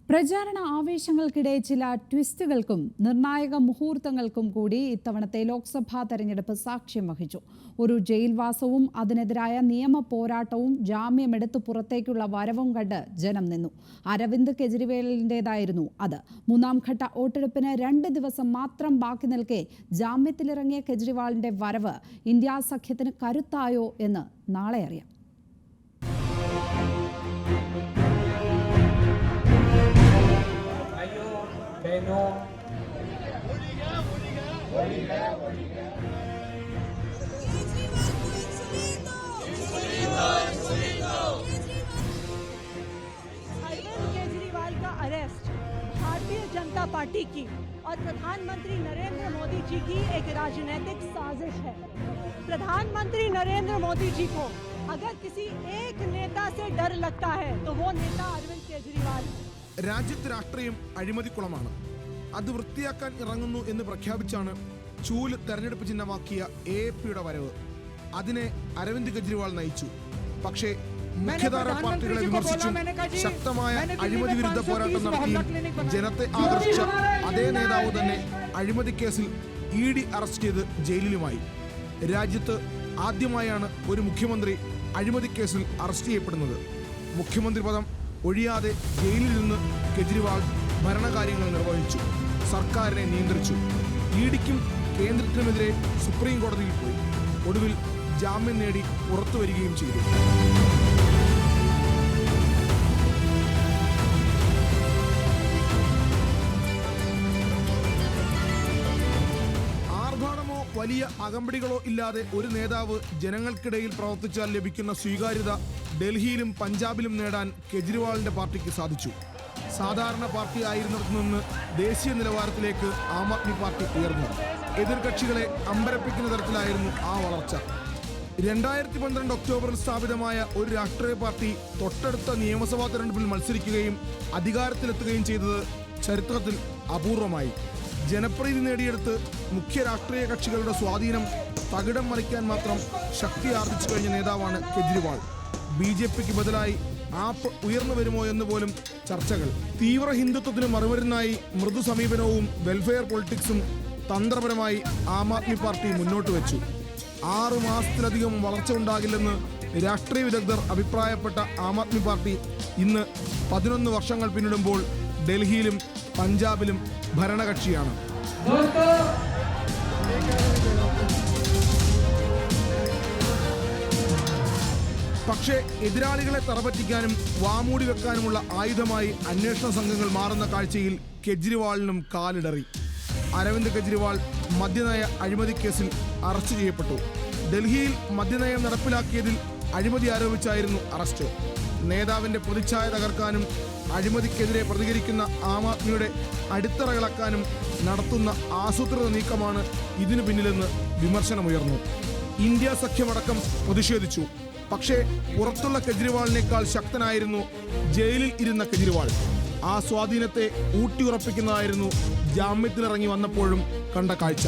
പ്രചാരണ ആവേശങ്ങൾക്കിടെ ചില ട്വിസ്റ്റുകൾക്കും നിർണായക മുഹൂർത്തങ്ങൾക്കും കൂടി ഇത്തവണത്തെ ലോക്സഭാ തെരഞ്ഞെടുപ്പ് സാക്ഷ്യം വഹിച്ചു. ഒരു ജയിൽവാസവും അതിനെതിരായ നിയമ പോരാട്ടവും ജാമ്യമെടുത്ത് പുറത്തേക്കുള്ള വരവും കണ്ട് ജനം നിന്നു. അരവിന്ദ് കെജ്രിവാളിൻ്റെതായിരുന്നു അത്. മൂന്നാം ഘട്ട വോട്ടെടുപ്പിന് 2 ദിവസം മാത്രം ബാക്കി നിൽക്കെ ജാമ്യത്തിലിറങ്ങിയ കെജ്രിവാളിന്റെ വരവ് ഇന്ത്യ സഖ്യത്തിന് കരുത്തായോ എന്ന് നാളെ അറിയാം. केजरीवाल का अरेस्ट भारतीय जनता पार्टी की और प्रधानमंत्री नरेंद्र मोदी जी की एक राजनीतिक साजिश है। प्रधानमंत्री नरेंद्र मोदी जी को अगर किसी एक नेता से डर लगता है तो वो नेता अरविंद केजरीवाल है. രാജ്യത്ത് രാഷ്ട്രീയം അഴിമതിക്കുളമാണ്. അത് വൃത്തിയാക്കാൻ ഇറങ്ങുന്നു എന്ന് പ്രഖ്യാപിച്ചാണ് ചൂല് തെരഞ്ഞെടുപ്പ് ചിഹ്നമാക്കിയ AAPയുടെ വരവ്. അതിനെ അരവിന്ദ് കെജ്രിവാൾ നയിച്ചു. പക്ഷേ മുഖ്യധാര പാർട്ടികളെ വിമർശിച്ചും ശക്തമായ അഴിമതി വിരുദ്ധ പോരാട്ടം നടത്തിയും ജനത്തെ ആകർഷിച്ച അതേ നേതാവ് തന്നെ അഴിമതി കേസിൽ ED അറസ്റ്റ് ചെയ്ത് ജയിലിലുമായി. രാജ്യത്ത് ആദ്യമായാണ് ഒരു മുഖ്യമന്ത്രി അഴിമതി കേസിൽ അറസ്റ്റ് ചെയ്യപ്പെടുന്നത്. മുഖ്യമന്ത്രി പദം ഒഴിയാതെ ജയിലിൽ നിന്ന് കെജ്രിവാൾ ഭരണകാര്യങ്ങൾ നിർവഹിച്ചു, സർക്കാരിനെ നിയന്ത്രിച്ചു. EDക്കും കേന്ദ്രത്തിനുമെതിരെ സുപ്രീം കോടതിയിൽ പോയി. ഒടുവിൽ ജാമ്യം നേടി പുറത്തു വരികയും ചെയ്തു. ആർഭാടമോ വലിയ അകമ്പടികളോ ഇല്ലാതെ ഒരു നേതാവ് ജനങ്ങൾക്കിടയിൽ പ്രവർത്തിച്ചാൽ ലഭിക്കുന്ന സ്വീകാര്യത ഡൽഹിയിലും പഞ്ചാബിലും നേടാൻ കെജ്രിവാളിന്റെ പാർട്ടിക്ക് സാധിച്ചു. സാധാരണ പാർട്ടി ആയിരുന്നിടത്തു നിന്ന് ദേശീയ നിലവാരത്തിലേക്ക് ആം ആദ്മി പാർട്ടി ഉയർന്നു. എതിർകക്ഷികളെ അമ്പരപ്പിക്കുന്ന തരത്തിലായിരുന്നു ആ വളർച്ച. 2012 ഒക്ടോബറിൽ സ്ഥാപിതമായ ഒരു രാഷ്ട്രീയ പാർട്ടി തൊട്ടടുത്ത നിയമസഭാ തെരഞ്ഞെടുപ്പിൽ മത്സരിക്കുകയും അധികാരത്തിലെത്തുകയും ചെയ്തത് ചരിത്രത്തിൽ അപൂർവമായി. ജനപ്രീതി നേടിയെടുത്ത് മുഖ്യ രാഷ്ട്രീയ കക്ഷികളുടെ സ്വാധീനം തകിടം മറിക്കാൻ മാത്രം ശക്തി ആർജിച്ചു കഴിഞ്ഞ നേതാവാണ് കെജ്രിവാൾ. BJPക്ക് ബദലായി ആപ്പ് ഉയർന്നു വരുമോ എന്ന് പോലും ചർച്ചകൾ. തീവ്ര ഹിന്ദുത്വത്തിന് മറുമരുന്നായി മൃദു സമീപനവും വെൽഫെയർ പൊളിറ്റിക്സും തന്ത്രപരമായി ആം ആദ്മി പാർട്ടി മുന്നോട്ട് വെച്ചു. 6 മാസത്തിലധികം വളർച്ച ഉണ്ടാകില്ലെന്ന് രാഷ്ട്രീയ വിദഗ്ധർ അഭിപ്രായപ്പെട്ട ആം ആദ്മി പാർട്ടി ഇന്ന് 11 വർഷങ്ങൾ പിന്നിടുമ്പോൾ ഡൽഹിയിലും പഞ്ചാബിലും ഭരണകക്ഷിയാണ്. പക്ഷേ എതിരാളികളെ തറപറ്റിക്കാനും വാമൂടി വെക്കാനുമുള്ള ആയുധമായി അന്വേഷണ സംഘങ്ങൾ മാറുന്ന കാഴ്ചയിൽ കെജ്രിവാളിനും കാലിടറി. അരവിന്ദ് കെജ്രിവാൾ മദ്യനയ അഴിമതി കേസിൽ അറസ്റ്റ് ചെയ്യപ്പെട്ടു. ഡൽഹിയിൽ മദ്യനയം നടപ്പിലാക്കിയതിൽ അഴിമതി ആരോപിച്ചായിരുന്നു അറസ്റ്റ്. നേതാവിന്റെ പ്രതിച്ഛായ തകർക്കാനും അഴിമതിക്കെതിരെ പ്രതികരിക്കുന്ന ആം ആദ്മിയുടെ അടിത്തറകളാക്കാനും നടത്തുന്ന ആസൂത്രിത നീക്കമാണ് ഇതിനു പിന്നിലെന്ന് വിമർശനമുയർന്നു. ഇന്ത്യ സഖ്യമടക്കം പ്രതിഷേധിച്ചു. പക്ഷേ പുറത്തുള്ള കെജ്രിവാളിനേക്കാൾ ശക്തനായിരുന്നു ജയിലിൽ ഇരുന്ന കെജ്രിവാൾ. ആ സ്വാധീനത്തെ ഊട്ടിയുറപ്പിക്കുന്നതായിരുന്നു ജാമ്യത്തിലിറങ്ങി വന്നപ്പോഴും കണ്ട കാഴ്ച.